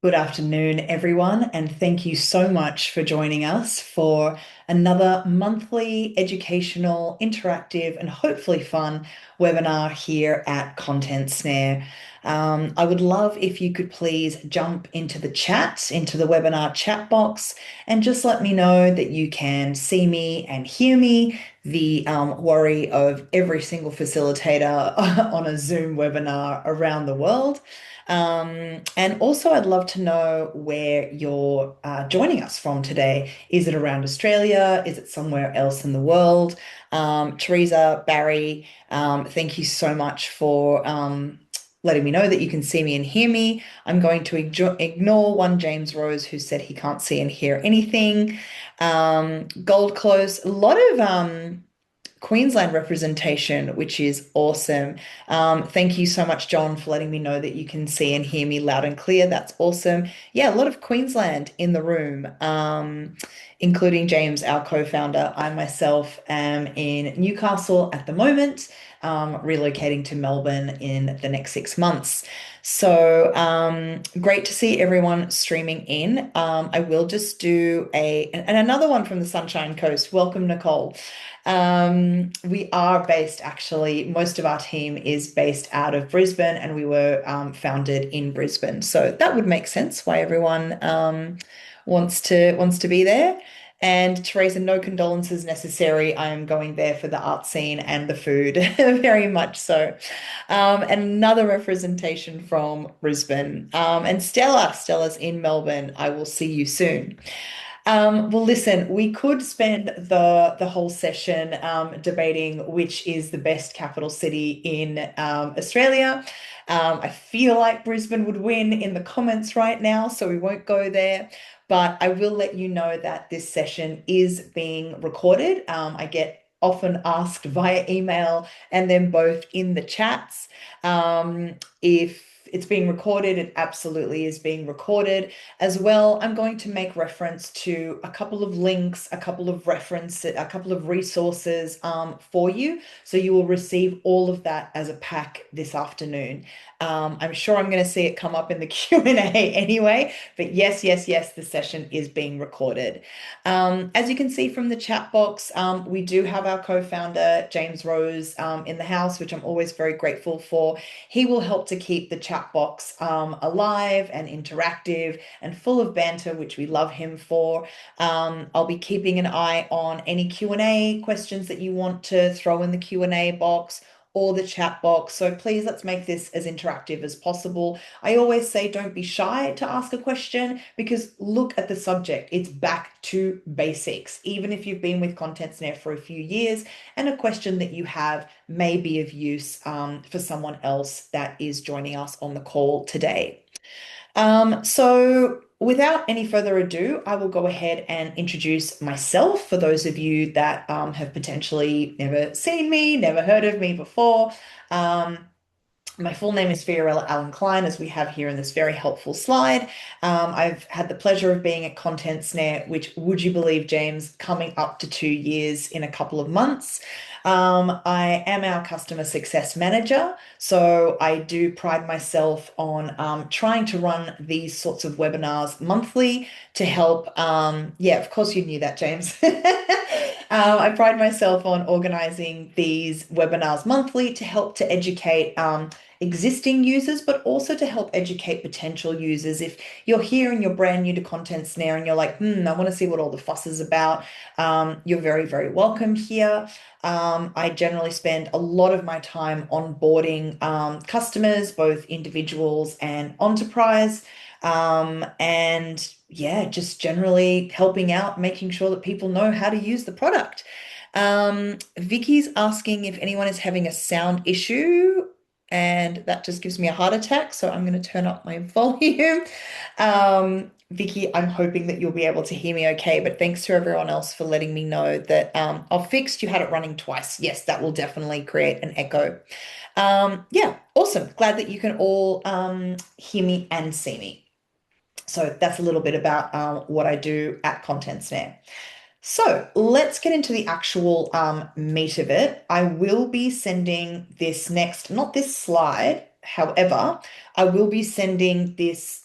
Good afternoon, everyone, and thank you so much for joining us for another monthly educational, interactive, and hopefully fun webinar here at Content Snare. I would love if you could please jump into the chat, into the webinar chat box, and just let me know that you can see me and hear me. The worry of every single facilitator on a Zoom webinar around the world. And also, I'd love to know where you're joining us from today. Is it around Australia? Is it somewhere else in the world? Teresa, Barry, thank you so much for letting me know that you can see me and hear me. I'm going to ignore one James Rose who said he can't see and hear anything. Gold Close, a lot of Queensland representation, which is awesome. Thank you so much, John, for letting me know that you can see and hear me loud and clear. That's awesome. Yeah, a lot of Queensland in the room, including James, our co-founder. I myself am in Newcastle at the moment, relocating to Melbourne in the next 6 months. So great to see everyone streaming in. I will just do and another one from the Sunshine Coast. Welcome, Nicole. We are based actually, most of our team is based out of Brisbane and we were founded in Brisbane. So that would make sense why everyone wants to be there. And Teresa, no condolences necessary. I am going there for the art scene and the food, very much so. And another representation from Brisbane. And Stella's in Melbourne. I will see you soon. Well, listen, we could spend the whole session debating which is the best capital city in Australia. I feel like Brisbane would win in the comments right now, so we won't go there. But I will let you know that this session is being recorded. I get often asked via email and then both in the chats. If it's being recorded, it absolutely is being recorded. As well, I'm going to make reference to a couple of links, a couple of references, a couple of resources for you. So you will receive all of that as a pack this afternoon. I'm sure I'm going to see it come up in the Q&A anyway, but yes, yes, yes, the session is being recorded. As you can see from the chat box, we do have our co-founder, James Rose, in the house, which I'm always very grateful for. He will help to keep the chat box alive and interactive and full of banter, which we love him for. I'll be keeping an eye on any Q&A questions that you want to throw in the Q&A box or the chat box. So please, let's make this as interactive as possible. I always say don't be shy to ask a question because look at the subject. It's back to basics. Even if you've been with Content Snare for a few years and a question that you have may be of use for someone else that is joining us on the call today. So without any further ado, I will go ahead and introduce myself for those of you that have potentially never seen me, never heard of me before. Um, my full name is Fiorella Klein, as we have here in this very helpful slide. I've had the pleasure of being at Content Snare, which, would you believe, James, coming up to 2 years in a couple of months. I am our customer success manager, so I do pride myself on trying to run these sorts of webinars monthly to help. Yeah, of course you knew that, James. I pride myself on organizing these webinars monthly to help to educate existing users, but also to help educate potential users. If you're here and you're brand new to Content Snare and you're like, I want to see what all the fuss is about, you're very, very welcome here. I generally spend a lot of my time onboarding customers, both individuals and enterprise. And yeah, just generally helping out, making sure that people know how to use the product. Vicky's asking if anyone is having a sound issue, and that just gives me a heart attack. So I'm going to turn up my volume. Vicky, I'm hoping that you'll be able to hear me okay, but thanks to everyone else for letting me know that I've fixed. You had it running twice. Yes, that will definitely create an echo. Yeah, awesome. Glad that you can all hear me and see me. So that's a little bit about what I do at Content Snare. So let's get into the actual meat of it. I will be sending this next, not this slide, However, I will be sending these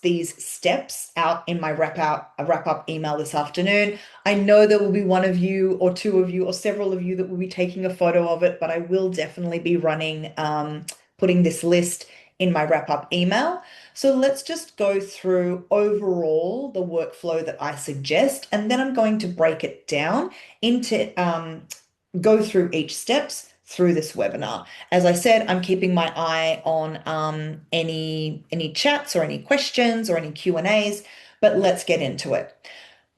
steps out in my wrap up email this afternoon. I know there will be one of you or two of you or several of you that will be taking a photo of it, but I will definitely be putting this list in my wrap up email. So let's just go through overall the workflow that I suggest, and then I'm going to break it down into go through each steps through this webinar. As I said, I'm keeping my eye on any chats or any questions or any Q&As, but let's get into it.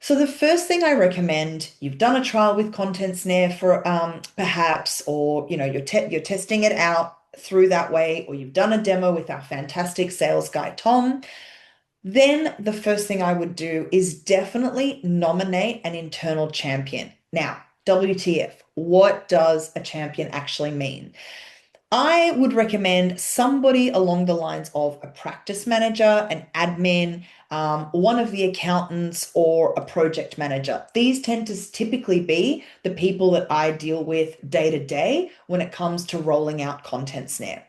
So the first thing I recommend, you've done a trial with Content Snare for perhaps, or you're testing it out through that way, or you've done a demo with our fantastic sales guy Tom. Then the first thing I would do is definitely nominate an internal champion. Now, WTF, what does a champion actually mean? I would recommend somebody along the lines of a practice manager, an admin, one of the accountants, or a project manager. These tend to typically be the people that I deal with day to day when it comes to rolling out Content Snare.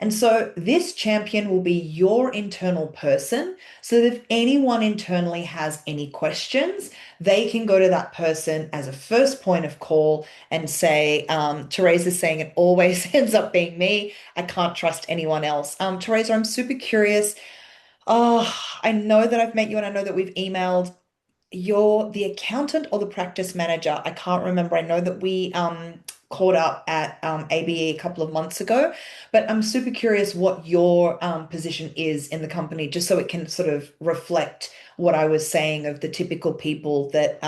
And so this champion will be your internal person. So that if anyone internally has any questions, they can go to that person as a first point of call and say, Teresa's saying it always ends up being me. I can't trust anyone else. Teresa, I'm super curious. Oh, I know that I've met you and I know that we've emailed. You're the accountant or the practice manager? I can't remember. I know that we caught up at ABE a couple of months ago, but I'm super curious what your position is in the company, just so it can sort of reflect what I was saying of the typical people that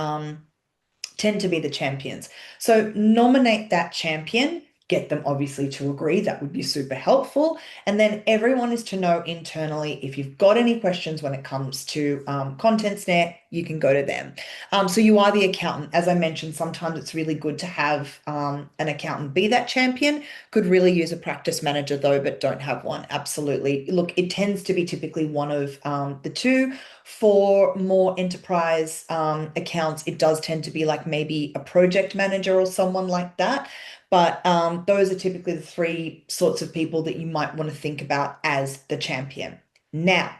tend to be the champions. So nominate that champion, get them obviously to agree. That would be super helpful. And then everyone is to know internally, if you've got any questions when it comes to Content Snare, you can go to them. So you are the accountant. As I mentioned, sometimes it's really good to have an accountant be that champion. Could really use a practice manager though, but don't have one. Absolutely. Look, it tends to be typically one of the two. For more enterprise accounts, it does tend to be like maybe a project manager or someone like that. But those are typically the three sorts of people that you might want to think about as the champion. Now,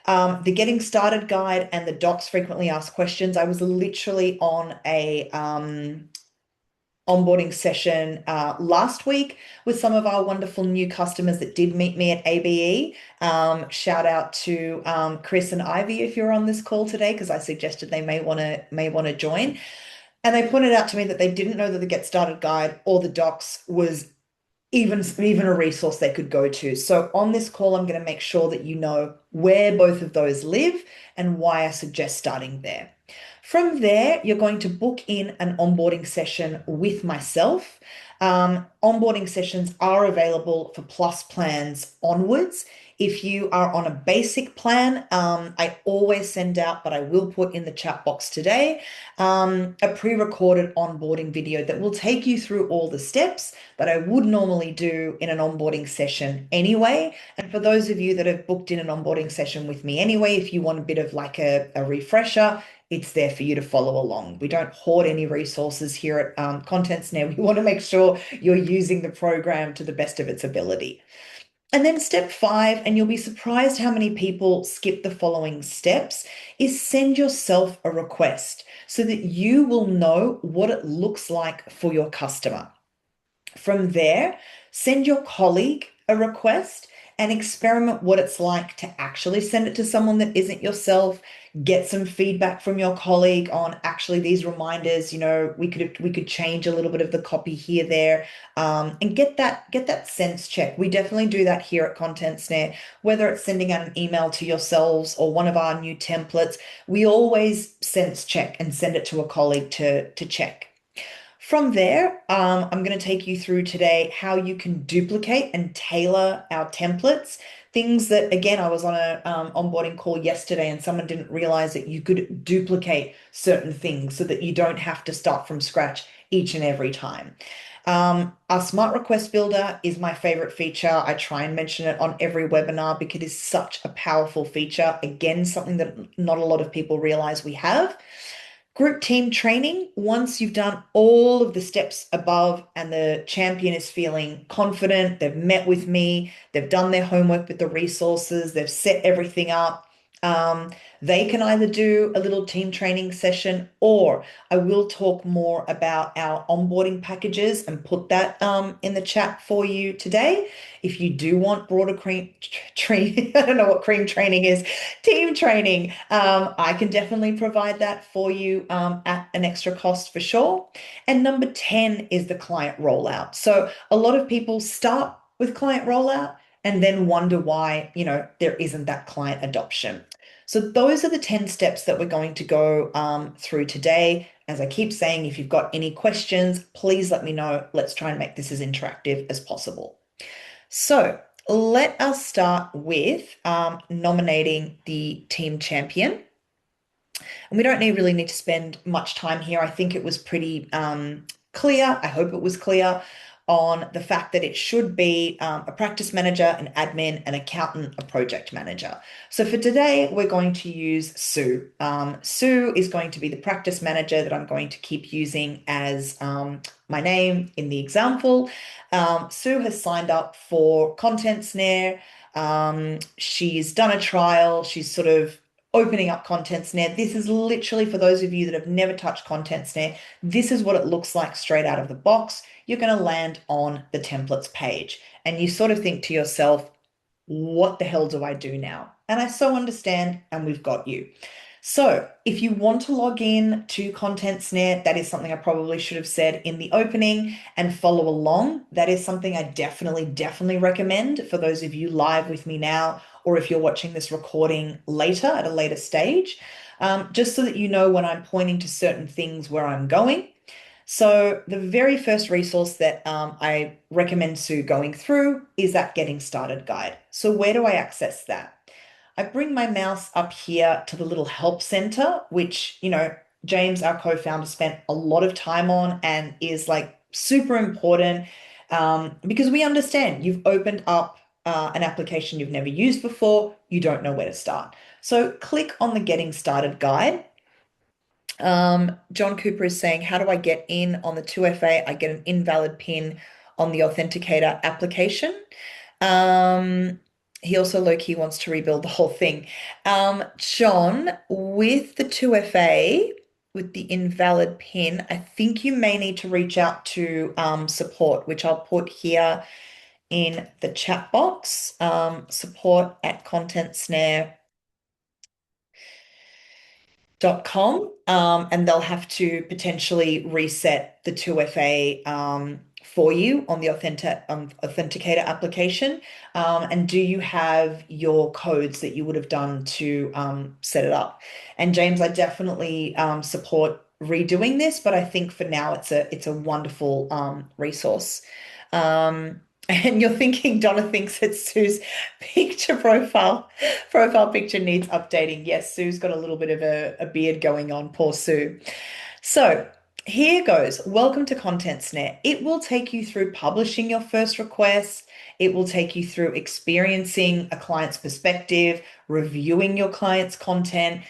the Getting Started guide and the Docs Frequently Asked Questions. I was literally on a onboarding session last week with some of our wonderful new customers that did meet me at ABE. Shout out to Chris and Ivy if you're on this call today, because I suggested they may want to join. And they pointed out to me that they didn't know that the Get Started guide or the docs was even a resource they could go to. So on this call, I'm going to make sure that you know where both of those live and why I suggest starting there. From there, you're going to book in an onboarding session with myself. Onboarding sessions are available for plus plans onwards. If you are on a basic plan, I always send out, but I will put in the chat box today, a pre-recorded onboarding video that will take you through all the steps that I would normally do in an onboarding session anyway. And for those of you that have booked in an onboarding session with me anyway, if you want a bit of like a refresher, it's there for you to follow along. We don't hoard any resources here at Content Snare. We want to make sure you're using the program to the best of its ability. And then step 5, and you'll be surprised how many people skip the following steps, is send yourself a request so that you will know what it looks like for your customer. From there, send your colleague a request and experiment what it's like to actually send it to someone that isn't yourself. Get some feedback from your colleague on actually these reminders, we could change a little bit of the copy here, there, and get that sense check. We definitely do that here at Content Snare, whether it's sending out an email to yourselves or one of our new templates. We always sense check and send it to a colleague to check. From there, I'm going to take you through today how you can duplicate and tailor our templates. Things that, again, I was on an onboarding call yesterday and someone didn't realize that you could duplicate certain things so that you don't have to start from scratch each and every time. Our Smart Request Builder is my favorite feature. I try and mention it on every webinar because it is such a powerful feature. Again, something that not a lot of people realize we have. Group team training, once you've done all of the steps above and the champion is feeling confident, they've met with me, they've done their homework with the resources, they've set everything up. Um, they can either do a little team training session, or I will talk more about our onboarding packages and put that in the chat for you today. If you do want broader cream training, I don't know what cream training is, team training, I can definitely provide that for you at an extra cost for sure. And number 10 is the client rollout. So a lot of people start with client rollout and then wonder why, there isn't that client adoption. So those are the 10 steps that we're going to go through today. As I keep saying, if you've got any questions, please let me know. Let's try and make this as interactive as possible. So let us start with nominating the team champion. And we don't really need to spend much time here. I think it was pretty clear. I hope it was clear on the fact that it should be a practice manager, an admin, an accountant, a project manager. So for today, we're going to use Sue. Sue is going to be the practice manager that I'm going to keep using as my name in the example. Sue has signed up for Content Snare. She's done a trial. She's sort of opening up Content Snare. This is literally for those of you that have never touched Content Snare. This is what it looks like straight out of the box. You're going to land on the templates page and you sort of think to yourself, what the hell do I do now? And I so understand, and we've got you. So if you want to log in to Content Snare, that is something I probably should have said in the opening, and follow along. That is something I definitely recommend for those of you live with me now, or if you're watching this recording later at a later stage, just so that you know when I'm pointing to certain things where I'm going. So the very first resource that I recommend Sue going through is that Getting Started guide. So where do I access that? I bring my mouse up here to the little help center, which, James, our co-founder, spent a lot of time on and is like super important because we understand you've opened up an application you've never used before, you don't know where to start. So click on the Getting Started guide. John Cooper is saying, how do I get in on the 2FA? I get an invalid PIN on the Authenticator application. He also low-key wants to rebuild the whole thing. John, with the 2FA, with the invalid PIN, I think you may need to reach out to support, which I'll put here in the chat box, support at contentsnare.com, and they'll have to potentially reset the 2FA for you on the Authenticator application. And do you have your codes that you would have done to set it up? And James, I definitely support redoing this, but I think for now it's a wonderful resource. And you're thinking Donna thinks that Sue's picture profile picture needs updating. Yes, Sue's got a little bit of a beard going on, poor Sue. So here goes. Welcome to Content Snare. It will take you through publishing your first request. It will take you through experiencing a client's perspective, reviewing your client's content,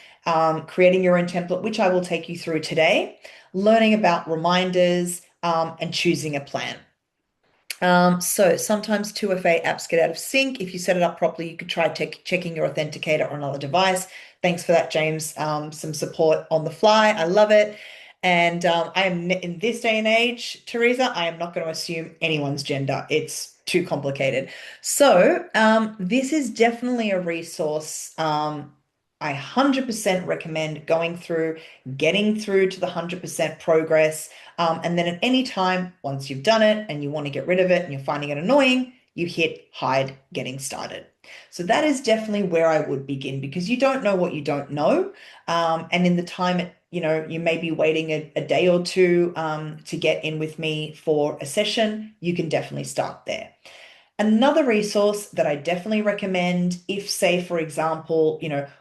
creating your own template, which I will take you through today, learning about reminders, and choosing a plan. So sometimes 2FA apps get out of sync. If you set it up properly, you could try checking your authenticator on another device. Thanks for that, James. Some support on the fly. I love it. And I am in this day and age, Teresa, I am not going to assume anyone's gender. It's too complicated. So this is definitely a resource I 100% recommend going through, getting through to the 100% progress. And then at any time, once you've done it and you want to get rid of it and you're finding it annoying, you hit hide getting started. So that is definitely where I would begin because you don't know what you don't know. And in the time, you may be waiting a day or two to get in with me for a session, you can definitely start there. Another resource that I definitely recommend if, say, for example,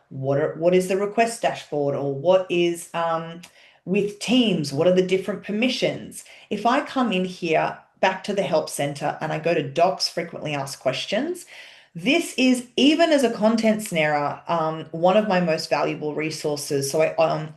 what is the request dashboard or what is with Teams, what are the different permissions? If I come in here back to the Help Center and I go to Docs Frequently Asked Questions, This is, even as a content snarer, one of my most valuable resources. So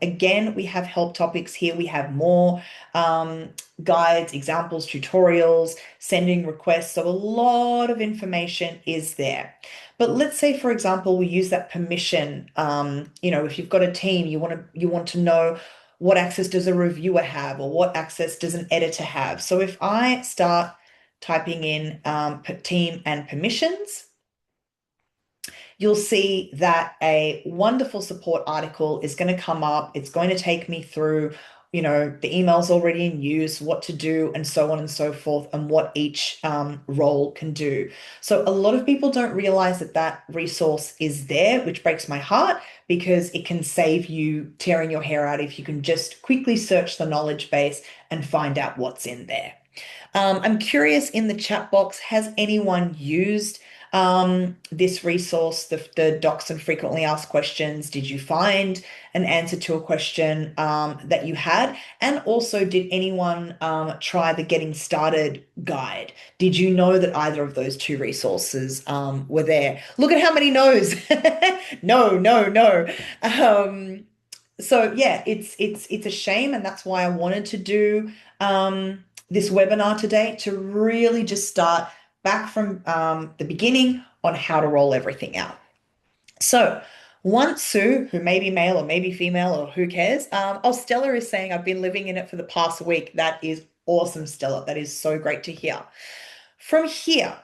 again, we have help topics here. We have more um, guides, examples, tutorials, sending requests. So a lot of information is there. But let's say, for example, we use that permission. If you've got a team, you want to know what access does a reviewer have, or what access does an editor have. So if I start typing in team and permissions, you'll see that a wonderful support article is going to come up. It's going to take me through, the emails already in use, what to do, and so on and so forth, and what each role can do. So a lot of people don't realize that that resource is there, which breaks my heart because it can save you tearing your hair out if you can just quickly search the knowledge base and find out what's in there. I'm curious, in the chat box, has anyone used this resource, the docs and frequently asked questions? Did you find an answer to a question that you had? And also, did anyone try the Getting Started guide? Did you know that either of those two resources were there? Look at how many no's. No, no, no. So yeah, it's a shame, and that's why I wanted to do this webinar today, to really just start back from the beginning on how to roll everything out. So once Sue, who may be male or maybe female or who cares, oh, Stella is saying, I've been living in it for the past week. That is awesome, Stella. That is so great to hear. From here,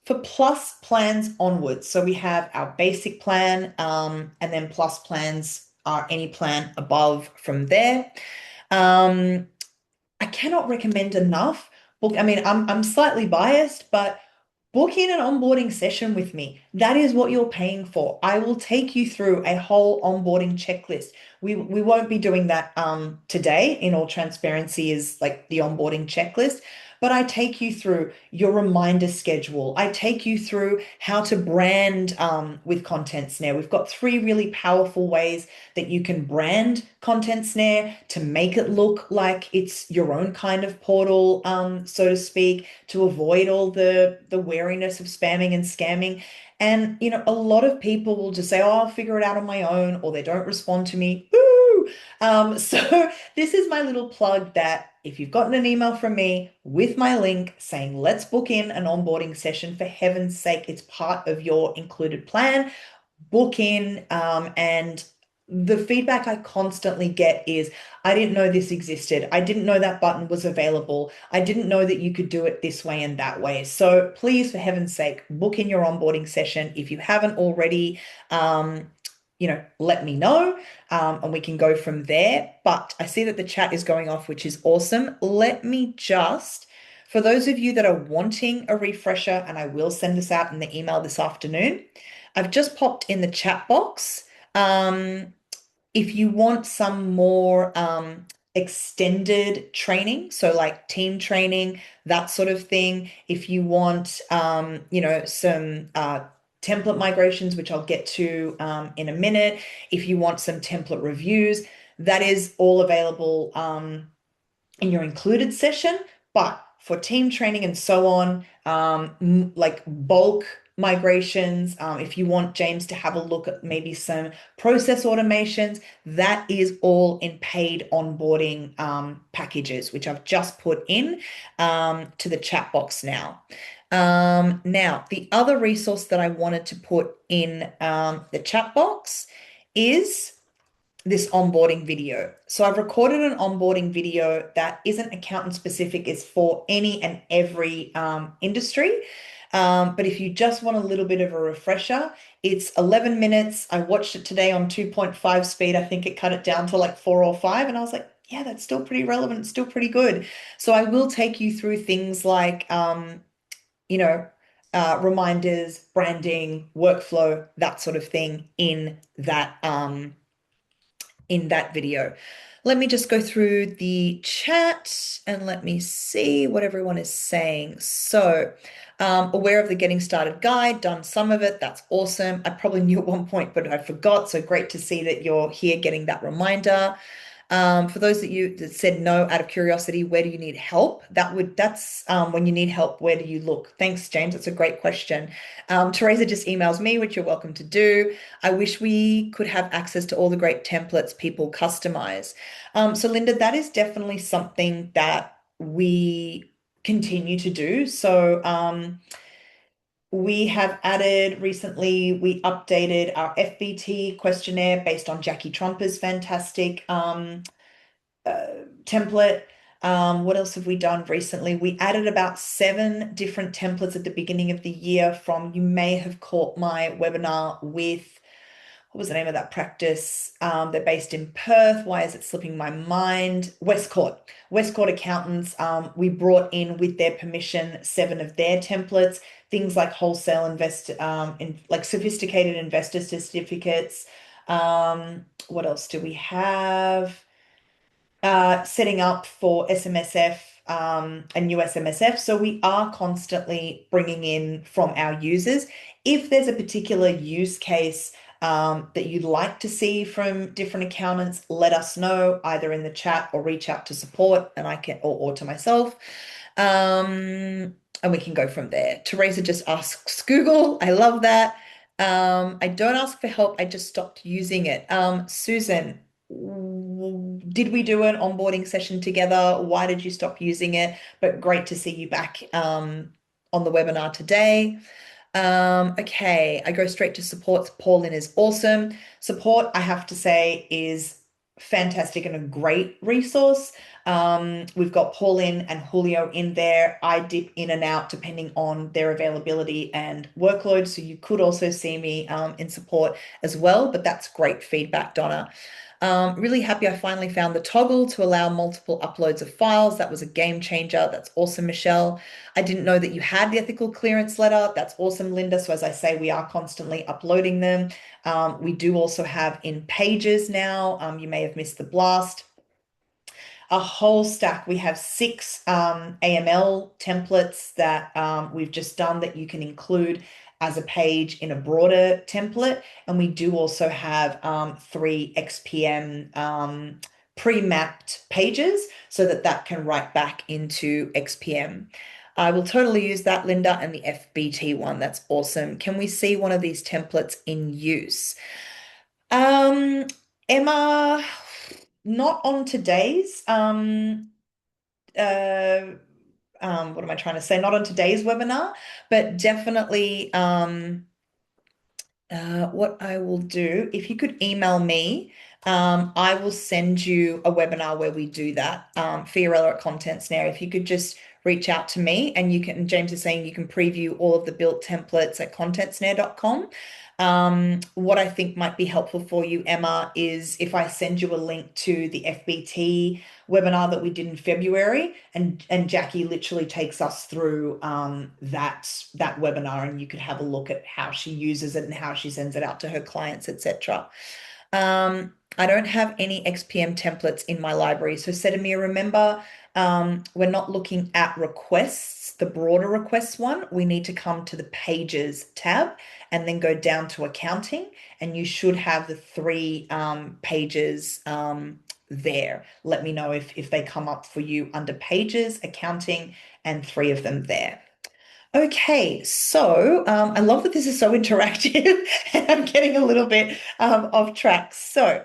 for plus plans onwards, so we have our basic plan, and then plus plans are any plan above from there. Um, I cannot recommend enough. Book, I mean, I'm slightly biased, but book in an onboarding session with me. That is what you're paying for. I will take you through a whole onboarding checklist. We won't be doing that today. In all transparency, is like the onboarding checklist. But I take you through your reminder schedule. I take you through how to brand with Content Snare. We've got 3 really powerful ways that you can brand Content Snare to make it look like it's your own kind of portal, so to speak, to avoid all the wariness of spamming and scamming. And a lot of people will just say, "Oh, I'll figure it out on my own," or they don't respond to me. Woo! So this is my little plug, that if you've gotten an email from me with my link saying, let's book in an onboarding session, for heaven's sake, it's part of your included plan. Book in, and the feedback I constantly get is, I didn't know this existed. I didn't know that button was available. I didn't know that you could do it this way and that way. So please, for heaven's sake, book in your onboarding session. If you haven't already, let me know, and we can go from there. But I see that the chat is going off, which is awesome. Let me just, for those of you that are wanting a refresher, and I will send this out in the email this afternoon, I've just popped in the chat box. If you want some more extended training, so like team training, that sort of thing. If you want, some template migrations, which I'll get to in a minute. If you want some template reviews, that is all available in your included session. But for team training and so on, like bulk migrations, if you want James to have a look at maybe some process automations, that is all in paid onboarding packages, which I've just put in to the chat box now. Now, the other resource that I wanted to put in the chat box is this onboarding video. So I've recorded an onboarding video that isn't accountant specific, it's for any and every industry. But if you just want a little bit of a refresher, it's 11 minutes. I watched it today on 2.5 speed. I think it cut it down to like 4 or 5. And I was like, yeah, that's still pretty relevant. It's still pretty good. So I will take you through things like, reminders, branding, workflow, that sort of thing in that video. Let me just go through the chat and let me see what everyone is saying. So, aware of the Getting Started guide, done some of it. That's awesome. I probably knew at one point, but I forgot. So great to see that you're here getting that reminder. For those that said no out of curiosity, where do you need help? That's when you need help, where do you look? Thanks, James. That's a great question. Teresa just emails me, which you're welcome to do. I wish we could have access to all the great templates people customize. So Linda, that is definitely something that we continue to do. So we have added recently, we updated our FBT questionnaire based on Jackie Trumper's fantastic template. What else have we done recently? We added about 7 different templates at the beginning of the year from, you may have caught my webinar with, what was the name of that practice? They're based in Perth. Why is it slipping my mind? Westcourt. Westcourt accountants. We brought in with their permission 7 of their templates, things like wholesale like sophisticated investor certificates. What else do we have? Setting up for SMSF and USMSF. So we are constantly bringing in from our users. If there's a particular use case that you'd like to see from different accountants, let us know either in the chat or reach out to support and I can or to myself. And we can go from there. Teresa just asks Google. I love that. I don't ask for help. I just stopped using it. Susan, did we do an onboarding session together? Why did you stop using it? But great to see you back on the webinar today. Okay, I go straight to support. Pauline is awesome. Support, I have to say, is fantastic and a great resource. We've got Pauline and Julio in there. I dip in and out depending on their availability and workload. So you could also see me in support as well, but that's great feedback, Donna. Really happy I finally found the toggle to allow multiple uploads of files. That was a game changer. That's awesome, Michelle. I didn't know that you had the ethical clearance letter. That's awesome, Linda. So as I say, we are constantly uploading them. We do also have in Pages now. You may have missed the blast. A whole stack. We have 6 AML templates that we've just done that you can include as a page in a broader template. And we do also have 3 XPM pre-mapped pages so that that can write back into XPM. I will totally use that, Linda, and the FBT one. That's awesome. Can we see one of these templates in use? Emma, not on today's what am I trying to say? Not on today's webinar, but definitely what I will do, if you could email me, I will send you a webinar where we do that. Fiorella at Content Snare. If you could just reach out to me and you can, James is saying you can preview all of the built templates at contentsnare.com. What I think might be helpful for you, Emma, is if I send you a link to the FBT webinar that we did in February, and Jackie literally takes us through that webinar, and you could have a look at how she uses it and how she sends it out to her clients, etc. I don't have any XPM templates in my library. So Sedamir, remember, we're not looking at requests, the broader requests one. We need to come to the Pages tab and then go down to accounting, and you should have the 3 pages there. Let me know if they come up for you under Pages, accounting, and 3 of them there. Okay, so I love that this is so interactive and I'm getting a little bit off track. So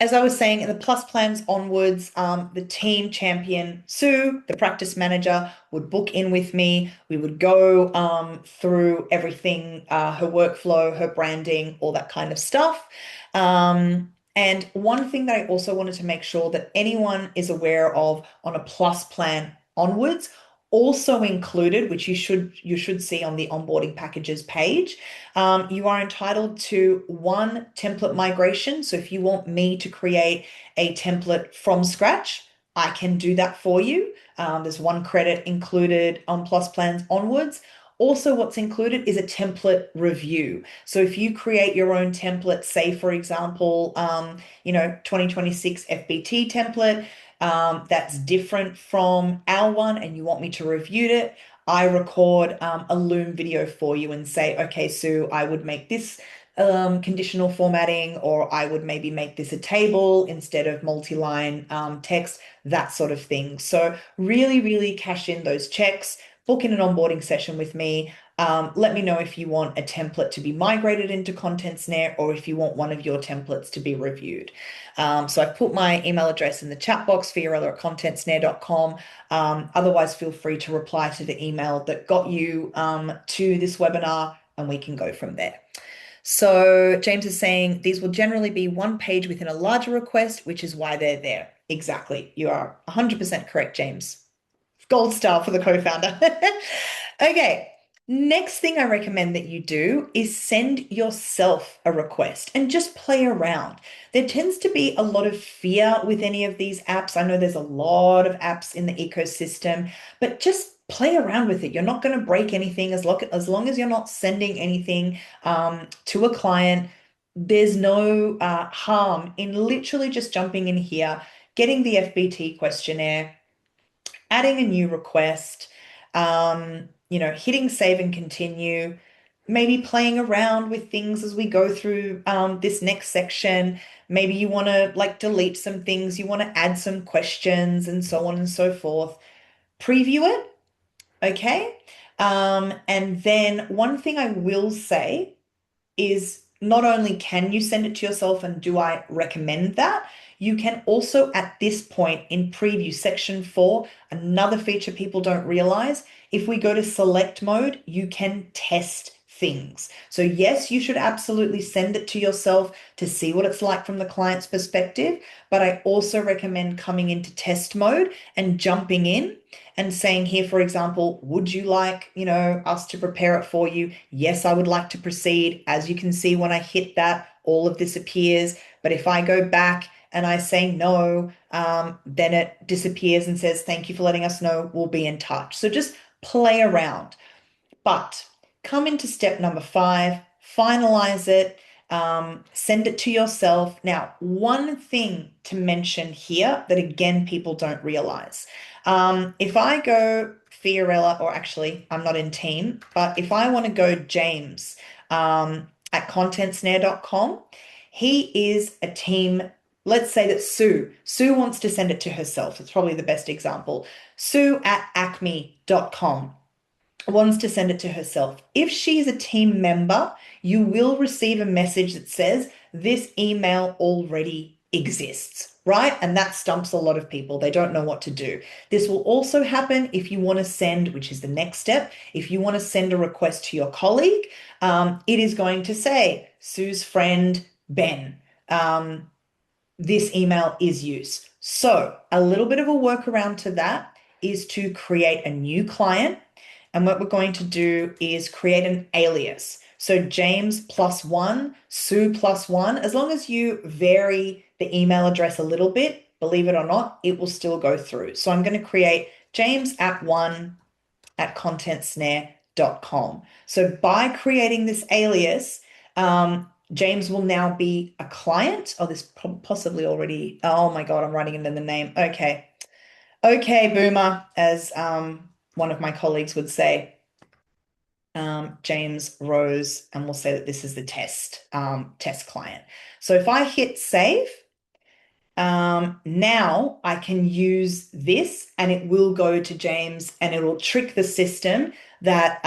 as I was saying, in the plus plans onwards, the team champion, Sue, the practice manager, would book in with me. We would go through everything, her workflow, her branding, all that kind of stuff. And one thing that I also wanted to make sure that anyone is aware of on a plus plan onwards, also included, which you should see on the onboarding packages page, you are entitled to 1 template migration. So if you want me to create a template from scratch, I can do that for you. There's 1 credit included on plus plans onwards. Also, what's included is a template review. So if you create your own template, say, for example, 2026 FBT template, that's different from our one and you want me to review it, I record a Loom video for you and say, okay, Sue, I would make this conditional formatting, or I would maybe make this a table instead of multi-line text, that sort of thing. So really, really cash in those checks, book in an onboarding session with me. Let me know if you want a template to be migrated into Content Snare or if you want one of your templates to be reviewed. So I've put my email address in the chat box, Fiorella at contentsnare.com. Otherwise, feel free to reply to the email that got you to this webinar and we can go from there. So James is saying these will generally be one page within a larger request, which is why they're there. Exactly. You are 100% correct, James. Gold star for the co-founder. Okay. Next thing I recommend that you do is send yourself a request and just play around. There tends to be a lot of fear with any of these apps. I know there's a lot of apps in the ecosystem, but just play around with it. You're not going to break anything as long as you're not sending anything to a client. There's no harm in literally just jumping in here, getting the FBT questionnaire, adding a new request, hitting save and continue, maybe playing around with things as we go through this next section. Maybe you want to like delete some things, you want to add some questions and so on and so forth. Preview it, okay? And then one thing I will say is not only can you send it to yourself and do I recommend that, you can also at this point in preview section 4, another feature people don't realize, if we go to select mode, you can test things. So yes, you should absolutely send it to yourself to see what it's like from the client's perspective, but I also recommend coming into test mode and jumping in and saying here, for example, would you like, us to prepare it for you? Yes, I would like to proceed. As you can see, when I hit that, all of this appears. But if I go back and I say no, then it disappears and says, thank you for letting us know. We'll be in touch. So just play around. But come into step number 5, finalize it, send it to yourself. Now, one thing to mention here that again, people don't realize. If I go Fiorella, or actually, I'm not in team, but if I want to go James at contentsnare.com, he is a team. Let's say that Sue wants to send it to herself. It's probably the best example. Sue at acme.com wants to send it to herself. If she's a team member, you will receive a message that says this email already exists, right? And that stumps a lot of people. They don't know what to do. This will also happen if you want to send, which is the next step, if you want to send a request to your colleague, it is going to say, Sue's friend, Ben, this email is used. So a little bit of a workaround to that is to create a new client. And what we're going to do is create an alias. So James +1, Sue +1, as long as you vary the email address a little bit, believe it or not, it will still go through. So I'm going to create James at 1 at contentsnare.com. So by creating this alias, James will now be a client. Oh, this possibly already, oh my God, I'm writing it in the name. Okay. Okay, boomer, as one of my colleagues would say. James Rose, and we'll say that this is the test client. So if I hit save, now I can use this and it will go to James and it will trick the system that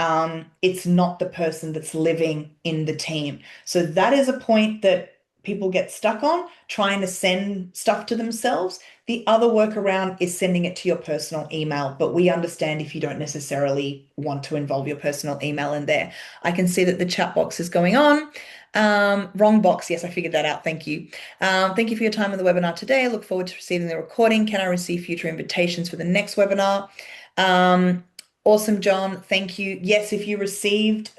it's not the person that's living in the team. So that is a point that people get stuck on, trying to send stuff to themselves. The other workaround is sending it to your personal email, but we understand if you don't necessarily want to involve your personal email in there. I can see that the chat box is going on. Wrong box. Yes, I figured that out. Thank you. Thank you for your time on the webinar today. I look forward to receiving the recording. Can I receive future invitations for the next webinar? Awesome, John. Thank you. Yes, if you received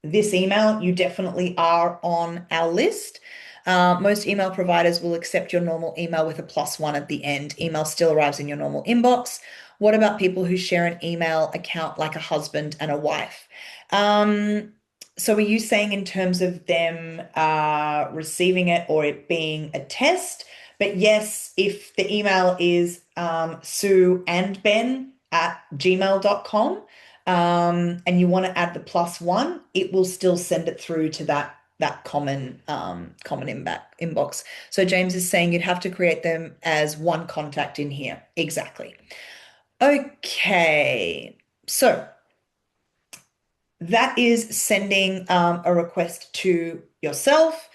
this email, you definitely are on our list. Most email providers will accept your normal email with a +1 at the end. Email still arrives in your normal inbox. What about people who share an email account like a husband and a wife? So are you saying in terms of them receiving it or it being a test? But yes, if the email is Sue and Ben at gmail.com, and you want to add the +1, it will still send it through to that common inbox. So James is saying you'd have to create them as one contact in here. Exactly. Okay. So that is sending a request to yourself,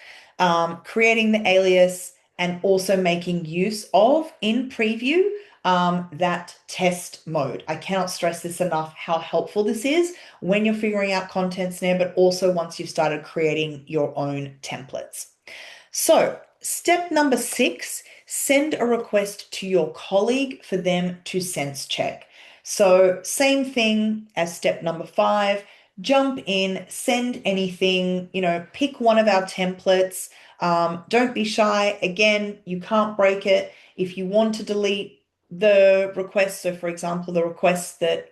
creating the alias, and also making use of in preview that test mode. I cannot stress this enough how helpful this is when you're figuring out Content Snare, but also once you've started creating your own templates. So, step number 6, send a request to your colleague for them to sense check. So, same thing as step number 5, jump in, send anything, pick one of our templates. Don't be shy. Again, you can't break it. If you want to delete the request, so for example, the request that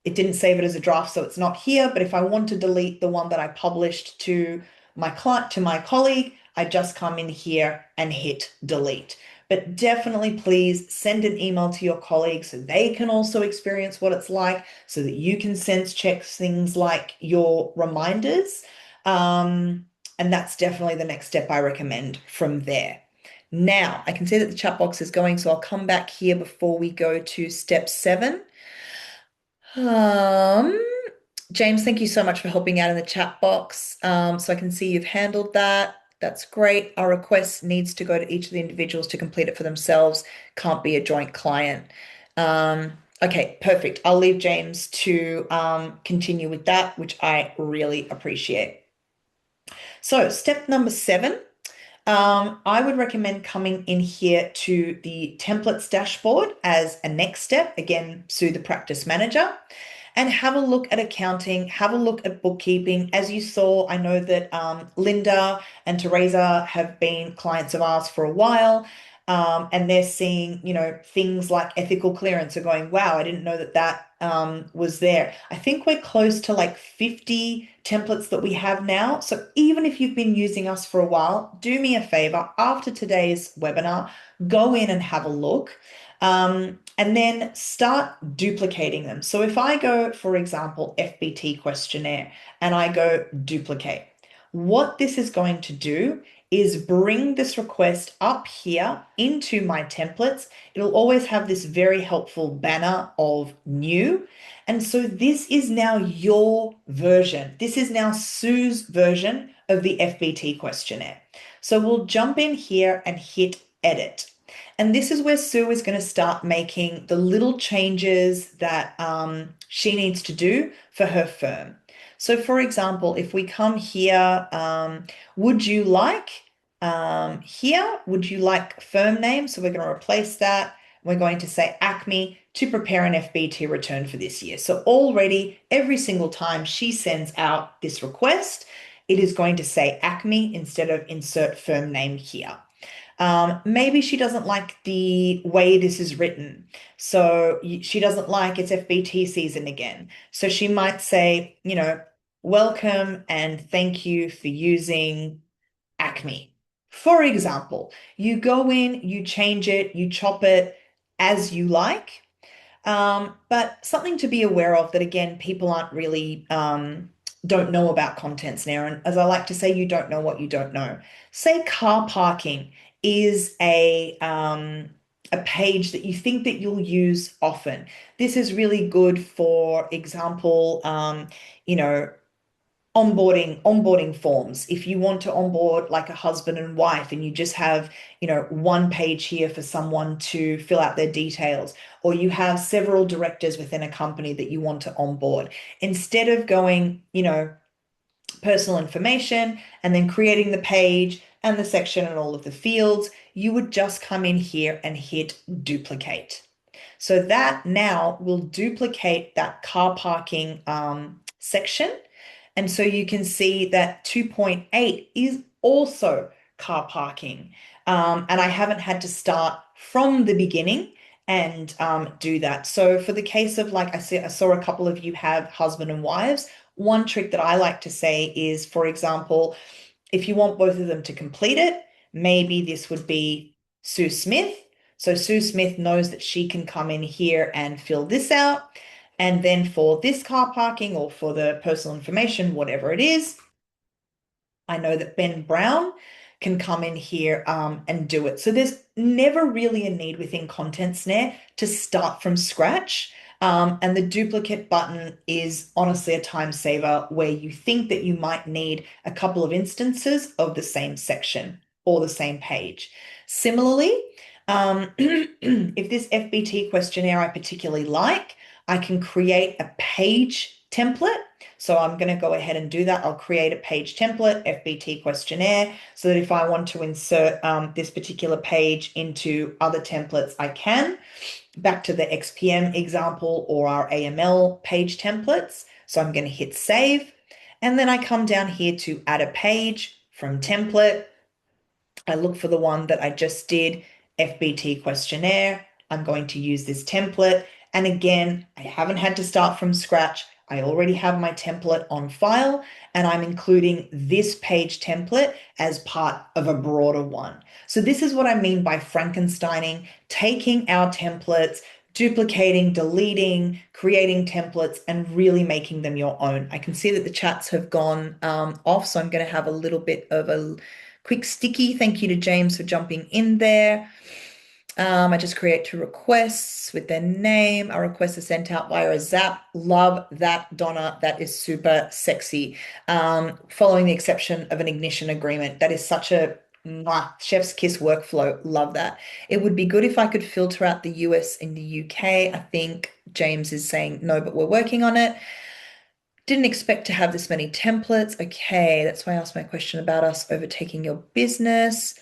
it didn't save it as a draft, so it's not here. But if I want to delete the one that I published to my client, to my colleague, I just come in here and hit delete. But definitely please send an email to your colleagues so they can also experience what it's like, so that you can sense check things like your reminders. And that's definitely the next step I recommend from there. Now, I can see that the chat box is going, so I'll come back here before we go to step 7. Um, James, thank you so much for helping out in the chat box. So I can see you've handled that. That's great. Our request needs to go to each of the individuals to complete it for themselves. Can't be a joint client. Okay, perfect. I'll leave James to continue with that, which I really appreciate. So step number 7. I would recommend coming in here to the templates dashboard as a next step. Again, Sue the practice manager, and have a look at accounting, have a look at bookkeeping. As you saw, I know that Linda and Teresa have been clients of ours for a while. And they're seeing, things like ethical clearance are going, wow, I didn't know that was there. I think we're close to like 50 templates that we have now. So even if you've been using us for a while, do me a favor, after today's webinar, go in and have a look. And then start duplicating them. So if I go, for example, FBT questionnaire, and I go duplicate, what this is going to do is bring this request up here into my templates. It'll always have this very helpful banner of new. And so this is now your version. This is now Sue's version of the FBT questionnaire. So we'll jump in here and hit edit. And this is where Sue is going to start making the little changes that she needs to do for her firm. So for example, if we come here, would you like firm name? So we're going to replace that. We're going to say Acme to prepare an FBT return for this year. So already every single time she sends out this request, it is going to say Acme instead of insert firm name here. Maybe she doesn't like the way this is written. So she doesn't like it's FBT season again. So she might say, welcome and thank you for using Acme. For example, you go in, you change it, you chop it as you like. But something to be aware of that, again, people aren't really, don't know about Content Snare. And as I like to say, you don't know what you don't know. Say car parking is a page that you think that you'll use often. This is really good, for example, onboarding forms. If you want to onboard like a husband and wife and you just have, one page here for someone to fill out their details, or you have several directors within a company that you want to onboard, instead of going, personal information and then creating the page and the section and all of the fields, you would just come in here and hit duplicate. So that now will duplicate that car parking section. And so you can see that 2.8 is also car parking. And I haven't had to start from the beginning and do that. So for the case of, like I saw a couple of you have husband and wives, one trick that I like to say is, for example, if you want both of them to complete it, maybe this would be Sue Smith. So Sue Smith knows that she can come in here and fill this out. And then for this car parking or for the personal information, whatever it is, I know that Ben Brown can come in here and do it. So there's never really a need within Content Snare to start from scratch. And the duplicate button is honestly a time saver where you think that you might need a couple of instances of the same section or the same page. Similarly, if this FBT questionnaire I particularly like, I can create a page template. So I'm going to go ahead and do that. I'll create a page template, FBT questionnaire, so that if I want to insert this particular page into other templates, I can. Back to the XPM example or our AML page templates. So I'm going to hit save. And then I come down here to add a page from template. I look for the one that I just did, FBT questionnaire. I'm going to use this template. And again, I haven't had to start from scratch. I already have my template on file, and I'm including this page template as part of a broader one. So this is what I mean by Frankensteining, taking our templates, duplicating, deleting, creating templates, and really making them your own. I can see that the chats have gone off, so I'm going to have a little bit of a quick sticky. Thank you to James for jumping in there. I just create two requests with their name. A request is sent out via a Zap. Love that, Donna. That is super sexy. Following the exception of an ignition agreement. That is such a chef's kiss workflow. Love that. It would be good if I could filter out the US and the UK. I think James is saying no, but we're working on it. Didn't expect to have this many templates. Okay, that's why I asked my question about us overtaking your business.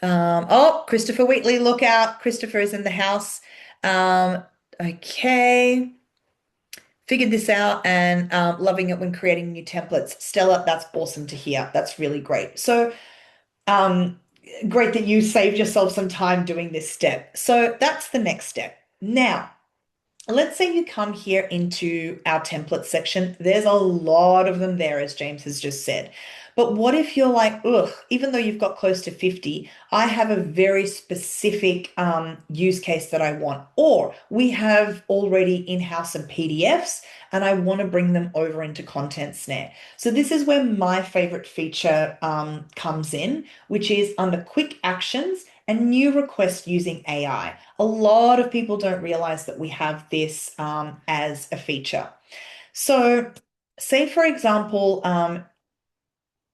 Oh, Christopher Wheatley, look out. Christopher is in the house. Okay. Figured this out and loving it when creating new templates. Stella, that's awesome to hear. That's really great. So, great that you saved yourself some time doing this step. So that's the next step. Now, let's say you come here into our template section. There's a lot of them there, as James has just said. But what if you're like, ugh, even though you've got close to 50, I have a very specific use case that I want, or we have already in-house some PDFs and I want to bring them over into Content Snare. So this is where my favorite feature comes in, which is under quick actions and new requests using AI. A lot of people don't realize that we have this as a feature. So say, for example,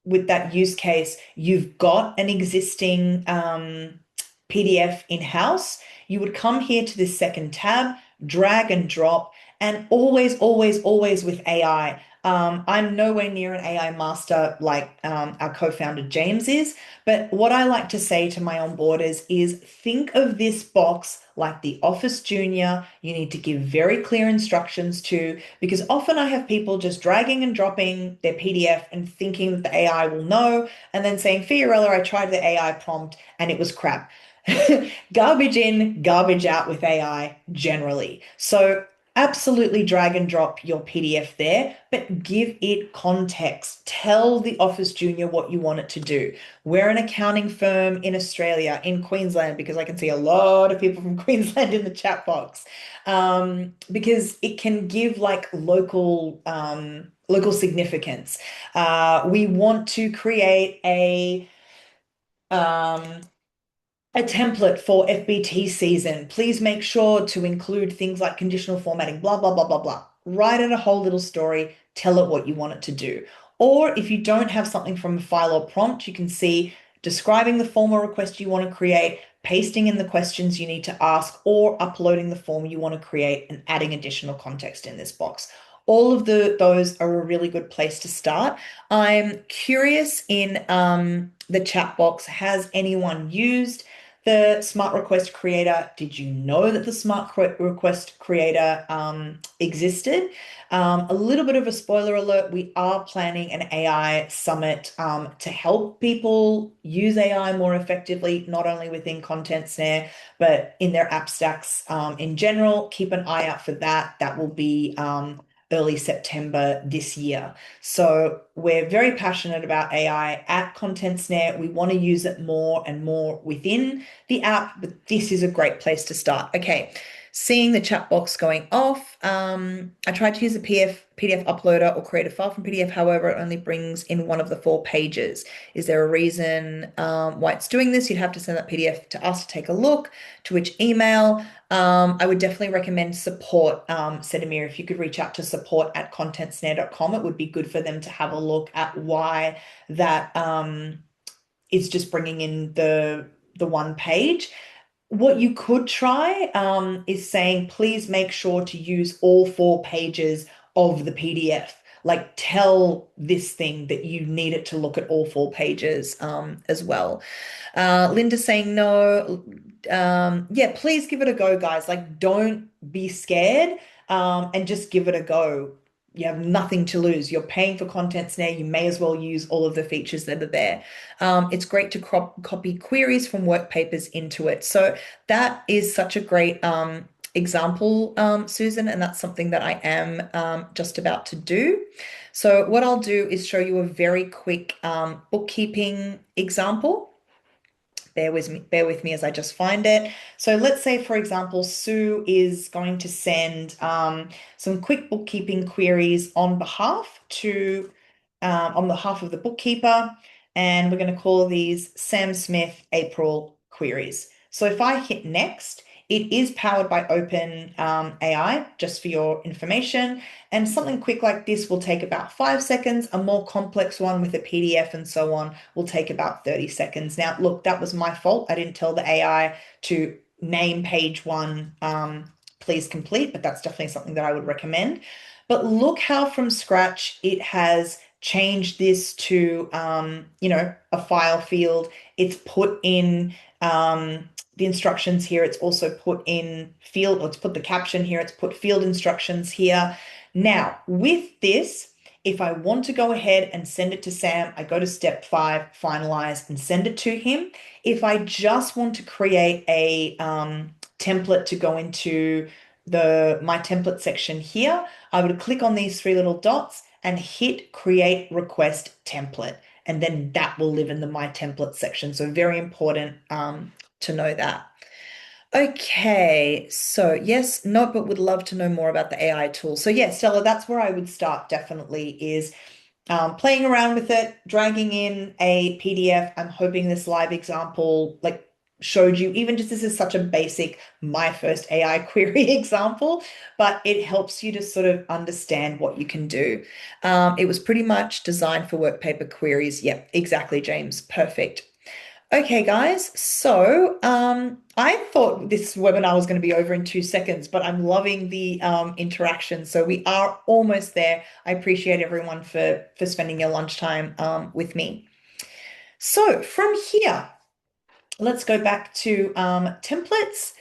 with that use case, you've got an existing PDF in-house, you would come here to this second tab, drag and drop, and always, always, always with AI. I'm nowhere near an AI master like our co-founder James is, but what I like to say to my onboarders is think of this box like the Office Junior. You need to give very clear instructions to, because often I have people just dragging and dropping their PDF and thinking that the AI will know, and then saying, Fiorella, I tried the AI prompt and it was crap. Garbage in, garbage out with AI generally. So absolutely drag and drop your PDF there, but give it context. Tell the Office Junior what you want it to do. We're an accounting firm in Australia, in Queensland, because I can see a lot of people from Queensland in the chat box, because it can give like local significance. We want to create um, a template for FBT season. Please make sure to include things like conditional formatting, blah, blah, blah, blah, blah. Write it a whole little story, tell it what you want it to do. Or if you don't have something from a file or prompt, you can see describing the form or request you want to create, pasting in the questions you need to ask, or uploading the form you want to create and adding additional context in this box. All of those are a really good place to start. I'm curious in the chat box, has anyone used the Smart Request Creator? Did you know that the Smart Request Creator existed? A little bit of a spoiler alert, we are planning an AI summit to help people use AI more effectively, not only within Content Snare, but in their app stacks in general. Keep an eye out for that. That will be early September this year. So we're very passionate about AI at Content Snare. We want to use it more and more within the app, but this is a great place to start. Okay, seeing the chat box going off. I tried to use a PDF uploader or create a file from PDF. However, it only brings in one of the 4 pages. Is there a reason why it's doing this? You'd have to send that PDF to us to take a look. To which email? I would definitely recommend support, Sedamir. If you could reach out to support@contentsnare.com, it would be good for them to have a look at why that is just bringing in the 1 page. What you could try is saying, please make sure to use all 4 pages of the PDF. Like tell this thing that you need it to look at all 4 pages as well. Linda saying no. Yeah, please give it a go, guys. Like, don't be scared and just give it a go. You have nothing to lose. You're paying for Content Snare. You may as well use all of the features that are there. It's great to copy queries from work papers into it. So that is such a great example, Susan, and that's something that I am just about to do. So what I'll do is show you a very quick bookkeeping example. Bear with me as I just find it. So let's say, for example, Sue is going to send some quick bookkeeping queries on behalf of the bookkeeper, and we're going to call these Sam Smith April queries. So if I hit next, it is powered by Open AI, just for your information. And something quick like this will take about 5 seconds. A more complex one with a PDF and so on will take about 30 seconds. Now, look, that was my fault. I didn't tell the AI to name page 1, please complete, but that's definitely something that I would recommend. But look how from scratch it has changed this to, a file field. It's put in the instructions here. It's also put in field, or it's put the caption here. It's put field instructions here. Now, with this, if I want to go ahead and send it to Sam, I go to step 5, finalize, and send it to him. If I just want to create a template to go into the My Template section here, I would click on these 3 little dots and hit Create Request Template. And then that will live in the My Template section. So very important to know that. Okay, so yes, no, but would love to know more about the AI tool. So yeah, Stella, that's where I would start definitely is playing around with it, dragging in a PDF. I'm hoping this live example like showed you, even just this is such a basic, my first AI query example, but it helps you to sort of understand what you can do. It was pretty much designed for work paper queries. Yep, exactly, James. Perfect. Okay, guys, so I thought this webinar was going to be over in 2 seconds, but I'm loving the interaction. So we are almost there. I appreciate everyone for spending your lunchtime with me. So from here, let's go back to templates.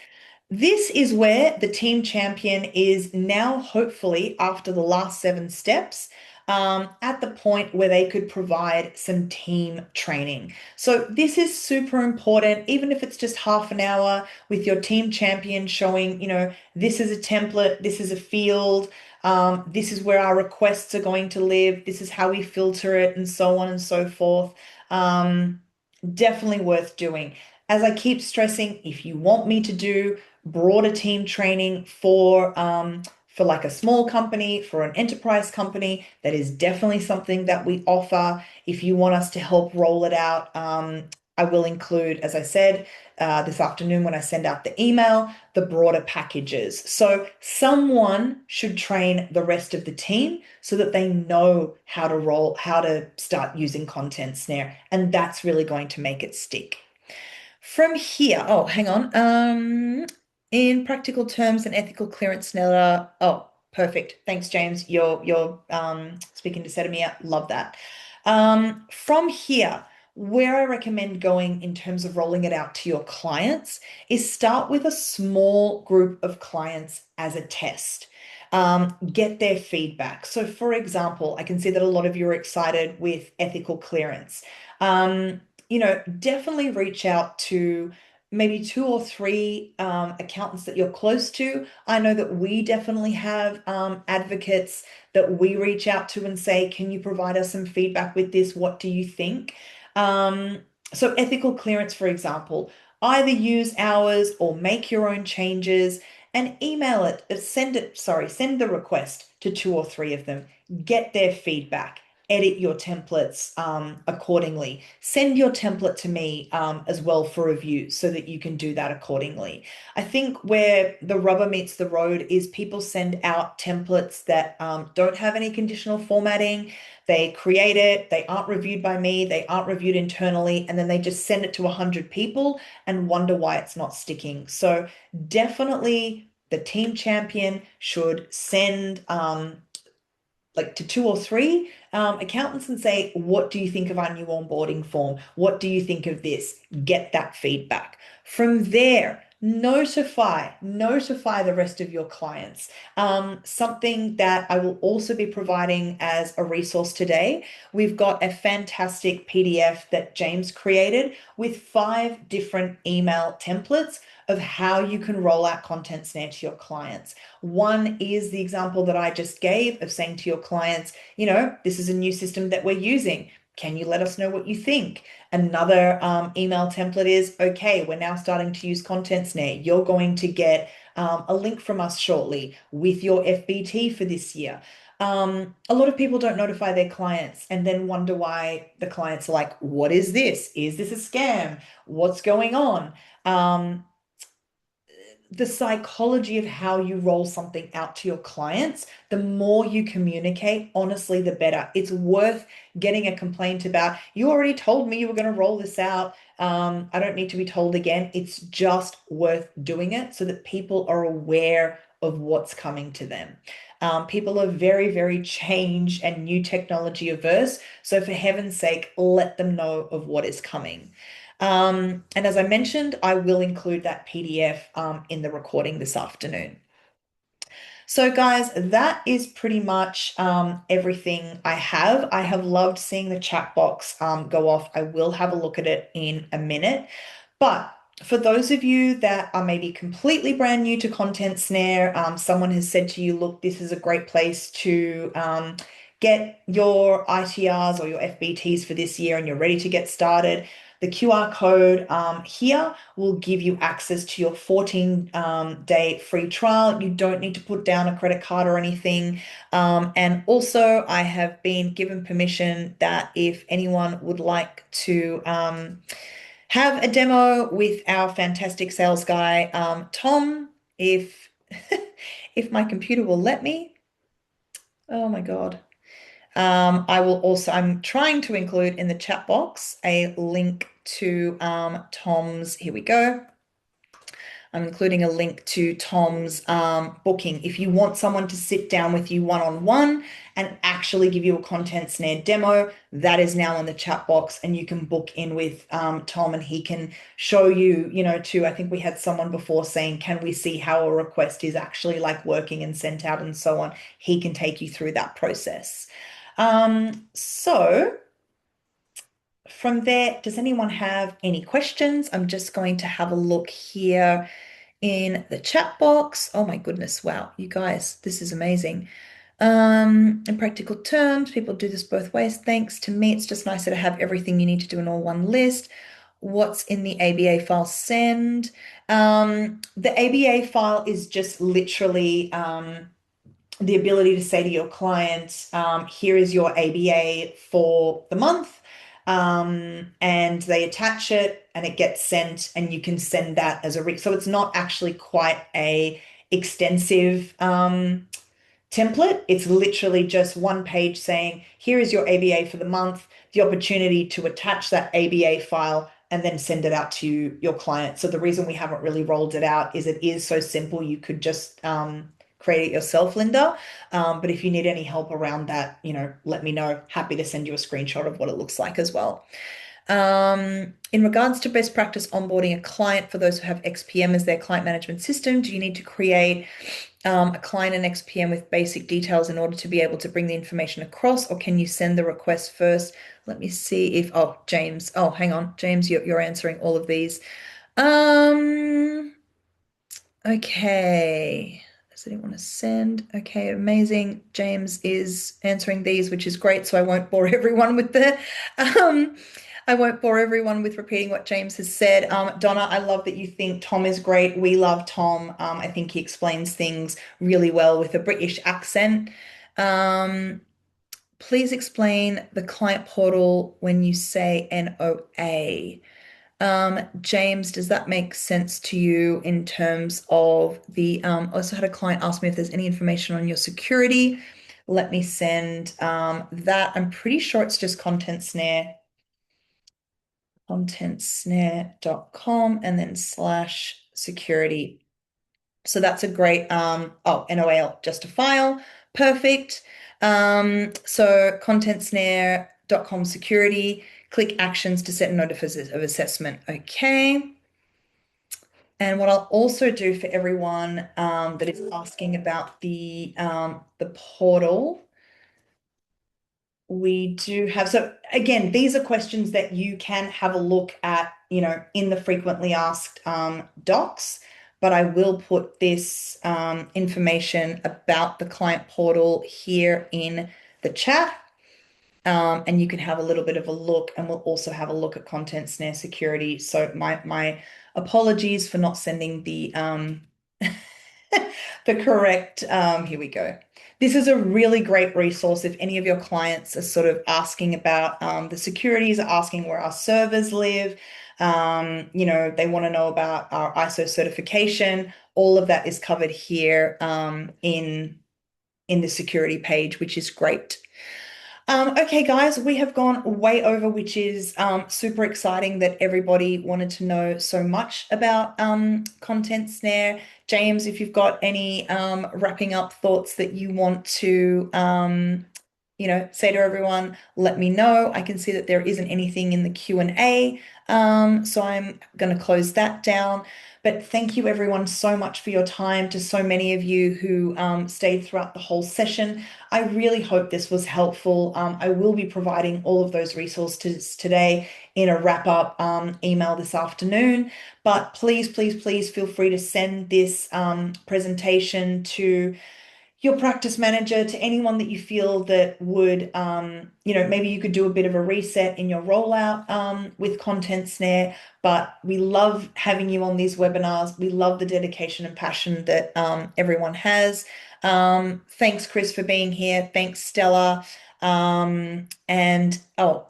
This is where the team champion is now, hopefully, after the last 7 steps, at the point where they could provide some team training. So this is super important, even if it's just half an hour with your team champion showing, this is a template, this is a field, this is where our requests are going to live, this is how we filter it, and so on and so forth. Definitely worth doing. As I keep stressing, if you want me to do broader team training for like a small company, for an enterprise company, that is definitely something that we offer. If you want us to help roll it out, I will include, as I said, this afternoon when I send out the email, the broader packages. So someone should train the rest of the team so that they know how to start using Content Snare. And that's really going to make it stick. From here, oh, hang on. In practical terms, an ethical clearance letter. Oh, perfect. Thanks, James. You're speaking to Sedamir. Love that. From here, where I recommend going in terms of rolling it out to your clients is start with a small group of clients as a test. Get their feedback. So, for example, I can see that a lot of you are excited with ethical clearance. Definitely reach out to maybe 2 or 3 accountants that you're close to. I know that we definitely have advocates that we reach out to and say, can you provide us some feedback with this? What do you think? So ethical clearance, for example, either use ours or make your own changes. and email it, send the request to two or three of them, get their feedback, edit your templates accordingly. Send your template to me as well for review so that you can do that accordingly. I think where the rubber meets the road is people send out templates that don't have any conditional formatting. They create it, they aren't reviewed by me, they aren't reviewed internally, and then they just send it to 100 people and wonder why it's not sticking. So definitely the team champion should send like to two or three accountants and say, what do you think of our new onboarding form? What do you think of this? Get that feedback. From there, notify the rest of your clients. Something that I will also be providing as a resource today. We've got a fantastic PDF that James created with 5 different email templates of how you can roll out Content Snare to your clients. One is the example that I just gave of saying to your clients, this is a new system that we're using. Can you let us know what you think? Another email template is, okay, we're now starting to use Content Snare. You're going to get a link from us shortly with your FBT for this year. A lot of people don't notify their clients and then wonder why the clients are like, what is this? Is this a scam? What's going on? The psychology of how you roll something out to your clients, the more you communicate, honestly, the better. It's worth getting a complaint about, you already told me you were going to roll this out. I don't need to be told again. It's just worth doing it so that people are aware of what's coming to them. People are very, very change and new technology averse. So for heaven's sake, let them know of what is coming. And as I mentioned, I will include that PDF in the recording this afternoon. So, guys, that is pretty much everything I have. I have loved seeing the chat box go off. I will have a look at it in a minute. But for those of you that are maybe completely brand new to Content Snare, someone has said to you, look, this is a great place to get your ITRs or your FBTs for this year and you're ready to get started. The QR code here will give you access to your 14-day free trial. You don't need to put down a credit card or anything. And also, I have been given permission that if anyone would like to have a demo with our fantastic sales guy, Tom, if if my computer will let me. Oh my God. I'm trying to include in the chat box a link to Tom's, here we go. I'm including a link to Tom's booking. If you want someone to sit down with you one-on-one and actually give you a Content Snare demo, that is now in the chat box and you can book in with Tom and he can show you, I think we had someone before saying, can we see how a request is actually like working and sent out and so on. He can take you through that process. So from there, does anyone have any questions? I'm just going to have a look here in the chat box. Oh my goodness, wow, you guys, this is amazing. In practical terms, people do this both ways. Thanks. To me, it's just nicer to have everything you need to do in all one list. What's in the ABA file? Send. The ABA file is just literally the ability to say to your client, here is your ABA for the month. And they attach it and it gets sent and you can send that as so it's not actually quite a extensive template. It's literally just one page saying, here is your ABA for the month, the opportunity to attach that ABA file and then send it out to your client. So the reason we haven't really rolled it out is it is so simple. You could just create it yourself, Linda. But if you need any help around that, let me know. Happy to send you a screenshot of what it looks like as well. In regards to best practice onboarding a client, for those who have XPM as their client management system, do you need to create a client in XPM with basic details in order to be able to bring the information across, or can you send the request first? Let me see if, James, hang on, James, you're answering all of these. Okay. Does anyone want to send? Okay, amazing. James is answering these, which is great, so I won't bore everyone with the I won't bore everyone with repeating what James has said. Donna, I love that you think Tom is great. We love Tom. I think he explains things really well with a British accent. Um, Please explain the client portal when you say NOA. James, does that make sense to you in terms of the also had a client ask me if there's any information on your security. Let me send that. I'm pretty sure it's just Content Snare, contentsnare.com and then slash security. So that's a great oh, NOAL, just a file. Perfect. So contentsnare.com security, click actions to set notices of assessment. Okay. And what I'll also do for everyone that is asking about the portal, we do have, so again, these are questions that you can have a look at, in the frequently asked docs, but I will put this information about the client portal here in the chat. And you can have a little bit of a look, and we'll also have a look at Content Snare security. So my apologies for not sending the the correct here we go. This is a really great resource if any of your clients are sort of asking about the securities, are asking where our servers live. They want to know about our ISO certification. All of that is covered here in the security page, which is great. Okay, guys, we have gone way over, which is super exciting that everybody wanted to know so much about Content Snare. James, if you've got any wrapping up thoughts that you want to, say to everyone, let me know. I can see that there isn't anything in the Q&A, so I'm going to close that down. But thank you everyone so much for your time, to so many of you who stayed throughout the whole session. I really hope this was helpful. I will be providing all of those resources today in a wrap-up email this afternoon. But please, please, please feel free to send this presentation to your practice manager, to anyone that you feel that would, maybe you could do a bit of a reset in your rollout with Content Snare. But we love having you on these webinars. We love the dedication and passion that everyone has. Thanks, Chris, for being here. Thanks, Stella. And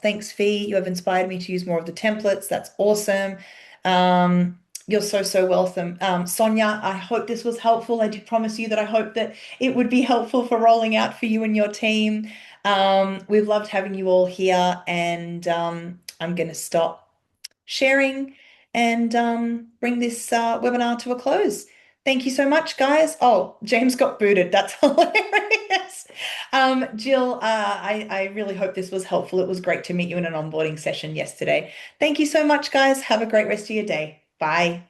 thanks, Fee. You have inspired me to use more of the templates. That's awesome. You're so, so welcome. Sonia, I hope this was helpful. I did promise you that I hope that it would be helpful for rolling out for you and your team. We've loved having you all here, and I'm going to stop sharing and bring this webinar to a close. Thank you so much, guys. Oh, James got booted. That's hilarious. Jill, I really hope this was helpful. It was great to meet you in an onboarding session yesterday. Thank you so much, guys. Have a great rest of your day. Bye.